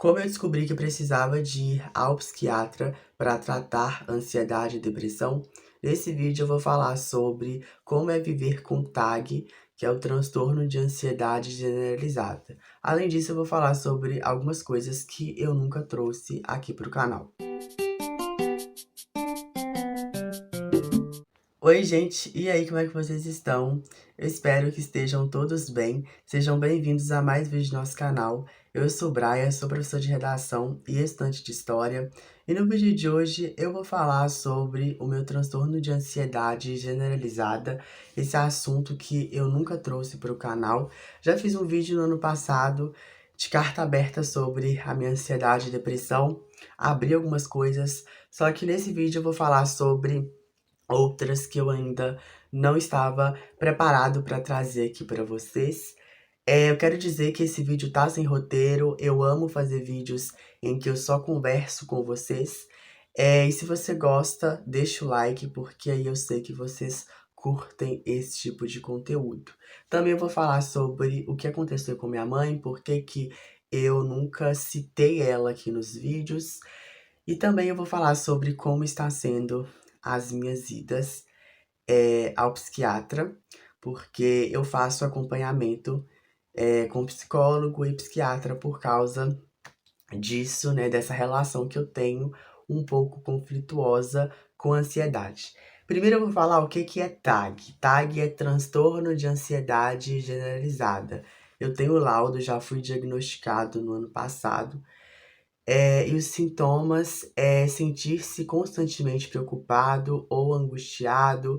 Como eu descobri que precisava de ir ao psiquiatra para tratar ansiedade e depressão, nesse vídeo eu vou falar sobre como é viver com TAG, que é o transtorno de ansiedade generalizada. Além disso, eu vou falar sobre algumas coisas que eu nunca trouxe aqui para o canal. Oi, gente, e aí, como é que vocês estão? Eu espero que estejam todos bem. Sejam bem-vindos a mais vídeo do nosso canal. Eu sou o Brian, sou professor de redação e estudante de história. E no vídeo de hoje eu vou falar sobre o meu transtorno de ansiedade generalizada, esse assunto que eu nunca trouxe para o canal. Já fiz um vídeo no ano passado de carta aberta sobre a minha ansiedade e depressão, abri algumas coisas, só que nesse vídeo eu vou falar sobre outras que eu ainda não estava preparado para trazer aqui para vocês. Eu quero dizer que esse vídeo tá sem roteiro, eu amo fazer vídeos em que eu só converso com vocês. E se você gosta, deixa o like, porque aí eu sei que vocês curtem esse tipo de conteúdo. Também eu vou falar sobre o que aconteceu com minha mãe, porque que eu nunca citei ela aqui nos vídeos. E também eu vou falar sobre como está sendo as minhas idas ao psiquiatra, porque eu faço acompanhamento com psicólogo e psiquiatra por causa disso, né, dessa relação que eu tenho um pouco conflituosa com a ansiedade. Primeiro eu vou falar o que é TAG. TAG é transtorno de ansiedade generalizada. Eu tenho laudo, já fui diagnosticado no ano passado. E os sintomas é sentir-se constantemente preocupado ou angustiado.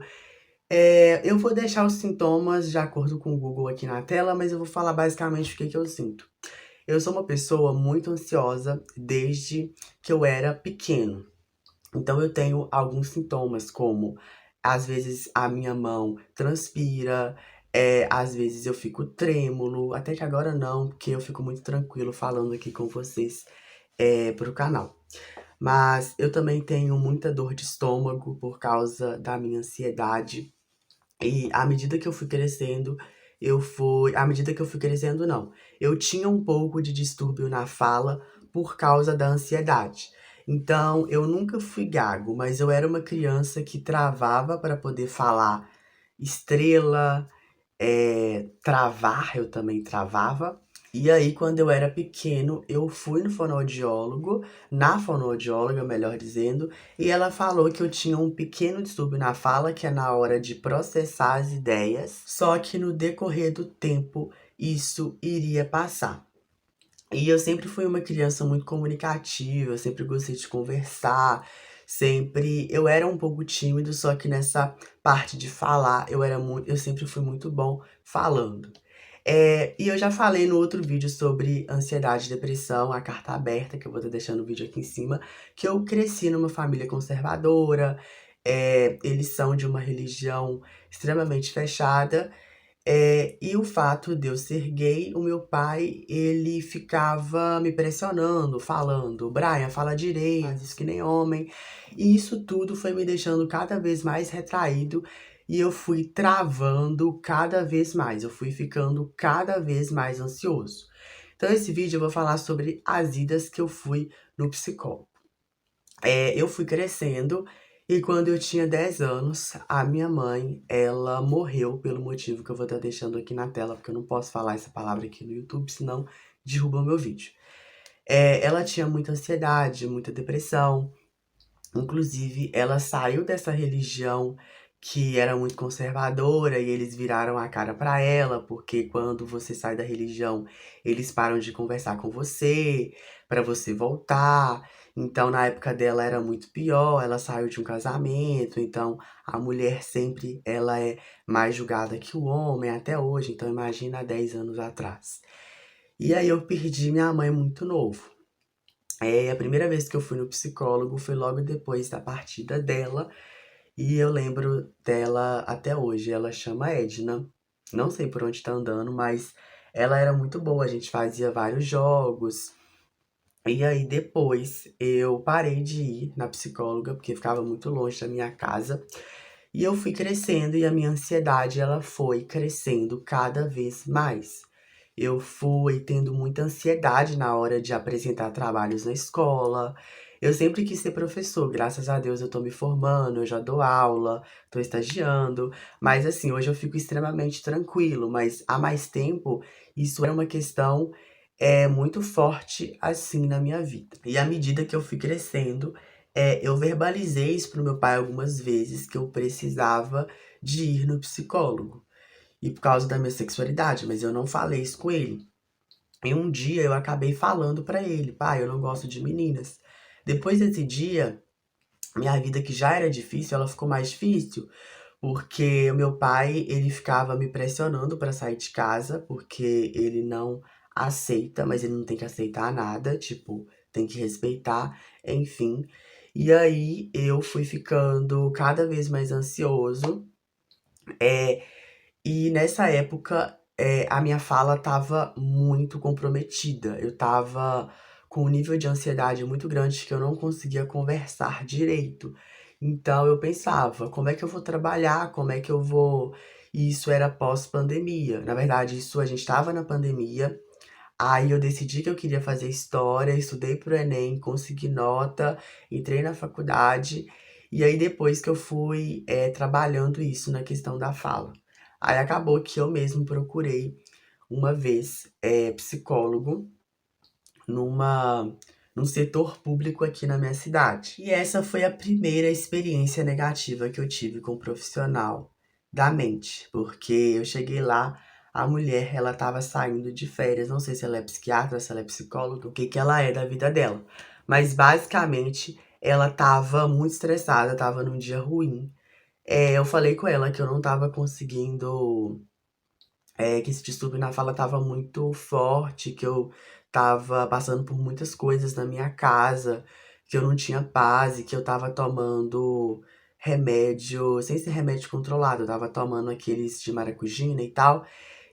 Eu vou deixar os sintomas de acordo com o Google aqui na tela, mas eu vou falar basicamente o que eu sinto. Eu sou uma pessoa muito ansiosa desde que eu era pequeno. Então eu tenho alguns sintomas, como às vezes a minha mão transpira, às vezes eu fico trêmulo, até que agora não, porque eu fico muito tranquilo falando aqui com vocês pro canal. Mas eu também tenho muita dor de estômago por causa da minha ansiedade. E à medida que eu fui crescendo, à medida que eu fui crescendo, não. Eu tinha um pouco de distúrbio na fala por causa da ansiedade. Então, eu nunca fui gago, mas eu era uma criança que travava para poder falar estrela, travar, eu também travava. E aí, quando eu era pequeno, eu fui no fonoaudiólogo, na fonoaudióloga, melhor dizendo, e ela falou que eu tinha um pequeno distúrbio na fala, que é na hora de processar as ideias, só que no decorrer do tempo isso iria passar. E eu sempre fui uma criança muito comunicativa, eu sempre gostei de conversar, sempre eu era um pouco tímido, só que nessa parte de falar eu sempre fui muito bom falando. E eu já falei no outro vídeo sobre ansiedade e depressão, a carta aberta, que eu vou estar deixando o vídeo aqui em cima, que eu cresci numa família conservadora, eles são de uma religião extremamente fechada, e o fato de eu ser gay, o meu pai, ele ficava me pressionando, falando: Brian, fala direito, faz isso que nem homem. E isso tudo foi me deixando cada vez mais retraído e eu fui travando cada vez mais, eu fui ficando cada vez mais ansioso. Então, esse vídeo eu vou falar sobre as idas que eu fui no psicólogo. Eu fui crescendo e quando eu tinha 10 anos, a minha mãe, ela morreu pelo motivo que eu vou estar deixando aqui na tela, porque eu não posso falar essa palavra aqui no YouTube, senão derruba o meu vídeo. Ela tinha muita ansiedade, muita depressão, inclusive ela saiu dessa religião que era muito conservadora e eles viraram a cara pra ela, porque quando você sai da religião, eles param de conversar com você, pra você voltar. Então, na época dela era muito pior, ela saiu de um casamento, então a mulher sempre ela é mais julgada que o homem até hoje, então imagina há 10 anos atrás. E aí eu perdi minha mãe muito novo. A primeira vez que eu fui no psicólogo foi logo depois da partida dela, e eu lembro dela até hoje. Ela chama Edna, não sei por onde tá andando, mas ela era muito boa, a gente fazia vários jogos. E aí depois eu parei de ir na psicóloga, porque ficava muito longe da minha casa. E eu fui crescendo e a minha ansiedade ela foi crescendo cada vez mais. eu fui tendo muita ansiedade na hora de apresentar trabalhos na escola. Eu sempre quis ser professor, graças a Deus eu tô me formando, eu já dou aula, tô estagiando, mas assim, hoje eu fico extremamente tranquilo, mas há mais tempo isso era uma questão muito forte assim na minha vida. E à medida que eu fui crescendo, eu verbalizei isso pro meu pai algumas vezes que eu precisava de ir no psicólogo. E por causa da minha sexualidade, mas eu não falei isso com ele. E um dia eu acabei falando pra ele, pai, eu não gosto de meninas. Depois desse dia, minha vida que já era difícil, ela ficou mais difícil, porque o meu pai, ele ficava me pressionando pra sair de casa, porque ele não aceita, mas ele não tem que aceitar nada, tipo, tem que respeitar, enfim. E aí eu fui ficando cada vez mais ansioso. É, e nessa época, a minha fala estava muito comprometida. Eu estava com um nível de ansiedade muito grande que eu não conseguia conversar direito. Então eu pensava, como é que eu vou trabalhar? Como é que eu vou. E isso era pós-pandemia. Na verdade, isso a gente estava na pandemia. Aí eu decidi que eu queria fazer história, estudei pro Enem, consegui nota, entrei na faculdade, e aí depois que eu fui trabalhando isso na questão da fala. Aí acabou que eu mesmo procurei uma vez psicólogo numa, num setor público aqui na minha cidade. E essa foi a primeira experiência negativa que eu tive com um profissional da mente, porque eu cheguei lá, a mulher, ela estava saindo de férias, não sei se ela é psiquiatra, se ela é psicóloga, o que que ela é da vida dela. Mas basicamente, ela estava muito estressada, estava num dia ruim. Eu falei com ela que eu não estava conseguindo que esse distúrbio na fala estava muito forte, que eu estava passando por muitas coisas na minha casa, que eu não tinha paz e que eu estava tomando remédio, sem ser remédio controlado, eu estava tomando aqueles de maracujina e tal.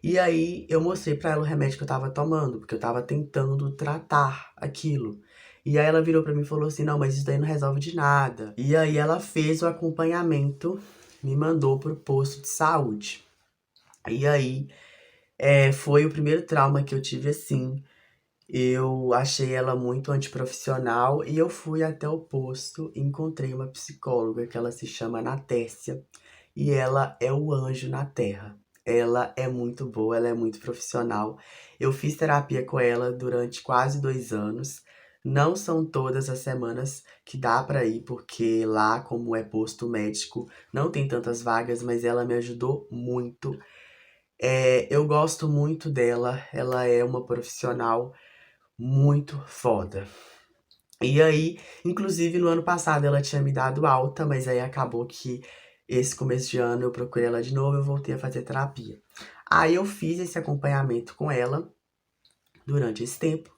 E aí eu mostrei pra ela o remédio que eu estava tomando, porque eu estava tentando tratar aquilo. E aí ela virou pra mim e falou assim: "Não, mas isso daí não resolve de nada". E aí ela fez o acompanhamento, me mandou pro posto de saúde. E aí foi o primeiro trauma que eu tive assim. Eu achei ela muito antiprofissional e eu fui até o posto e encontrei uma psicóloga que ela se chama Natécia e ela é o anjo na terra. Ela é muito boa, ela é muito profissional. Eu fiz terapia com ela durante quase 2 anos. Não são todas as semanas que dá pra ir, porque lá, como é posto médico, não tem tantas vagas, mas ela me ajudou muito. Eu gosto muito dela, ela é uma profissional muito foda. E aí, inclusive no ano passado ela tinha me dado alta, mas aí acabou que esse começo de ano eu procurei ela de novo, eu voltei a fazer terapia. Aí eu fiz esse acompanhamento com ela durante esse tempo.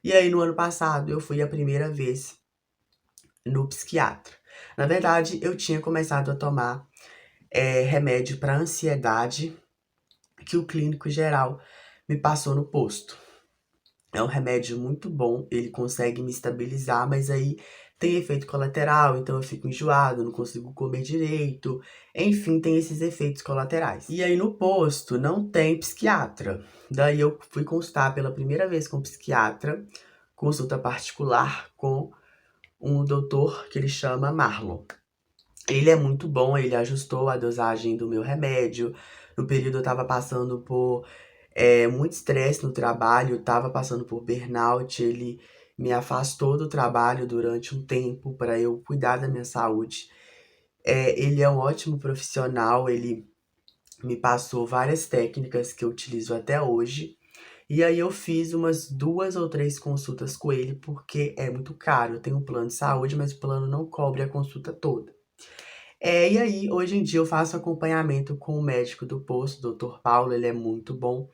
E aí no ano passado eu fui a primeira vez no psiquiatra. Na verdade, eu tinha começado a tomar remédio para ansiedade que o clínico geral me passou no posto. É um remédio muito bom, ele consegue me estabilizar, mas aí tem efeito colateral, então eu fico enjoado, não consigo comer direito, enfim, tem esses efeitos colaterais. E aí no posto não tem psiquiatra. Daí eu fui consultar pela primeira vez com um psiquiatra, consulta particular com um doutor que ele chama Marlon. Ele é muito bom, ele ajustou a dosagem do meu remédio. No período eu tava passando por muito estresse no trabalho, eu tava passando por burnout, ele me afastou do trabalho durante um tempo para eu cuidar da minha saúde. Ele é um ótimo profissional, ele me passou várias técnicas que eu utilizo até hoje. E aí eu fiz umas 2 ou 3 consultas com ele, porque é muito caro. Eu tenho um plano de saúde, mas o plano não cobre a consulta toda. E aí, hoje em dia, eu faço acompanhamento com o médico do posto, o Dr. Paulo, ele é muito bom.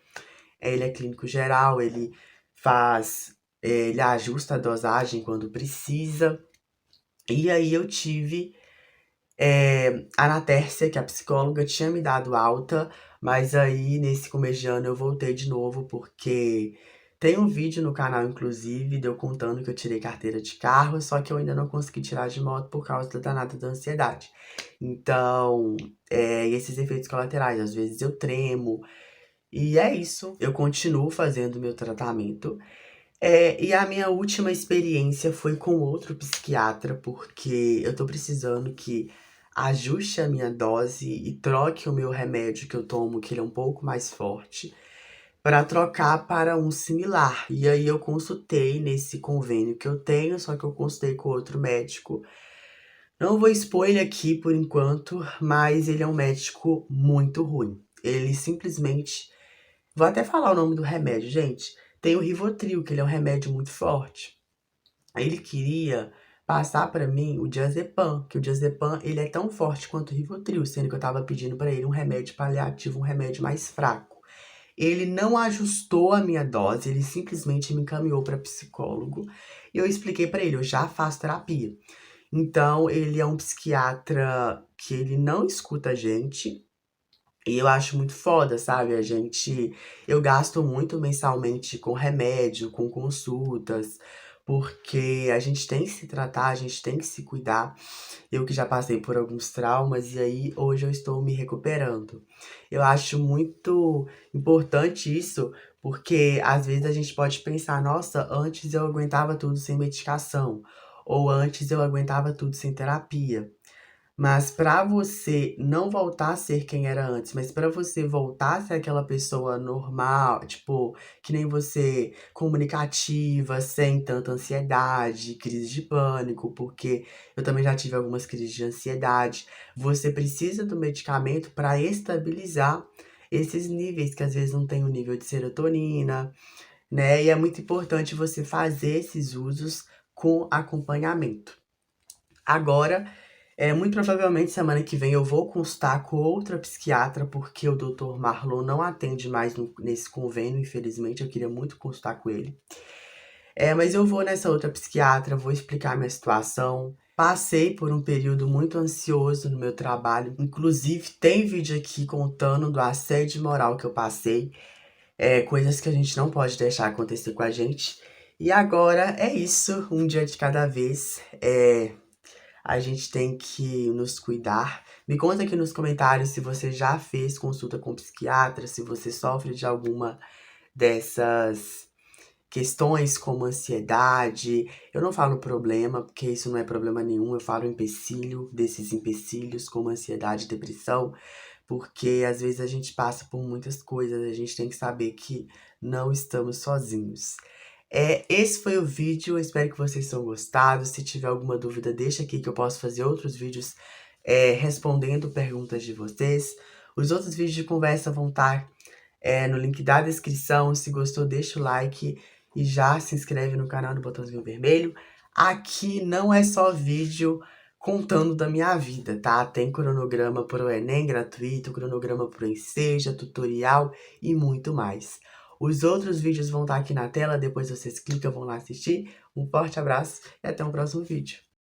Ele é clínico geral, ele faz, ele ajusta a dosagem quando precisa. E aí eu tive a Anatércia, que a psicóloga tinha me dado alta, mas aí nesse começo de ano eu voltei de novo porque tem um vídeo no canal, inclusive, de eu contando que eu tirei carteira de carro, só que eu ainda não consegui tirar de moto por causa da danada da ansiedade. Então, esses efeitos colaterais, às vezes eu tremo, E é isso, eu continuo fazendo meu tratamento. E a minha última experiência foi com outro psiquiatra, porque eu tô precisando que ajuste a minha dose e troque o meu remédio que eu tomo, que ele é um pouco mais forte, para trocar para um similar. E aí eu consultei nesse convênio que eu tenho, só que eu consultei com outro médico. Não vou expor ele aqui por enquanto, mas ele é um médico muito ruim. Ele simplesmente. Vou até falar o nome do remédio, gente. Tem o Rivotril, que ele é um remédio muito forte. Aí ele queria passar pra mim o diazepam, que o diazepam ele é tão forte quanto o Rivotril, sendo que eu tava pedindo pra ele um remédio paliativo, um remédio mais fraco. Ele não ajustou a minha dose, ele simplesmente me encaminhou para psicólogo. E eu expliquei pra ele, eu já faço terapia. Então, ele é um psiquiatra que ele não escuta a gente. E eu acho muito foda, sabe? Eu gasto muito mensalmente com remédio, com consultas, porque a gente tem que se tratar, a gente tem que se cuidar. Eu que já passei por alguns traumas e aí hoje eu estou me recuperando. Eu acho muito importante isso, porque às vezes a gente pode pensar, nossa, antes eu aguentava tudo sem medicação, ou antes eu aguentava tudo sem terapia. Mas pra você não voltar a ser quem era antes, mas pra você voltar a ser aquela pessoa normal, tipo, que nem você, comunicativa, sem tanta ansiedade, crise de pânico, porque eu também já tive algumas crises de ansiedade. Você precisa do medicamento pra estabilizar esses níveis, que às vezes não tem o nível de serotonina, né? E é muito importante você fazer esses usos com acompanhamento. Agora, muito provavelmente semana que vem eu vou constar com outra psiquiatra, porque o doutor Marlon não atende mais nesse convênio, infelizmente. Eu queria muito constar com ele. Mas eu vou nessa outra psiquiatra, vou explicar minha situação. Passei por um período muito ansioso no meu trabalho. Inclusive, tem vídeo aqui contando do assédio moral que eu passei. Coisas que a gente não pode deixar acontecer com a gente. E agora é isso, um dia de cada vez. A gente tem que nos cuidar. Me conta aqui nos comentários se você já fez consulta com psiquiatra, se você sofre de alguma dessas questões como ansiedade. Eu não falo problema, porque isso não é problema nenhum, eu falo empecilho, desses empecilhos como ansiedade e depressão, porque às vezes a gente passa por muitas coisas, a gente tem que saber que não estamos sozinhos. Esse foi o vídeo, eu espero que vocês tenham gostado. Se tiver alguma dúvida, deixa aqui que eu posso fazer outros vídeos respondendo perguntas de vocês. Os outros vídeos de conversa vão estar no link da descrição. Se gostou, deixa o like e já se inscreve no canal do botãozinho vermelho. Aqui não é só vídeo contando da minha vida, tá? Tem cronograma pro Enem gratuito, cronograma pro Enseja, tutorial e muito mais. Os outros vídeos vão estar aqui na tela, depois vocês clicam, vão lá assistir. Um forte abraço e até o próximo vídeo.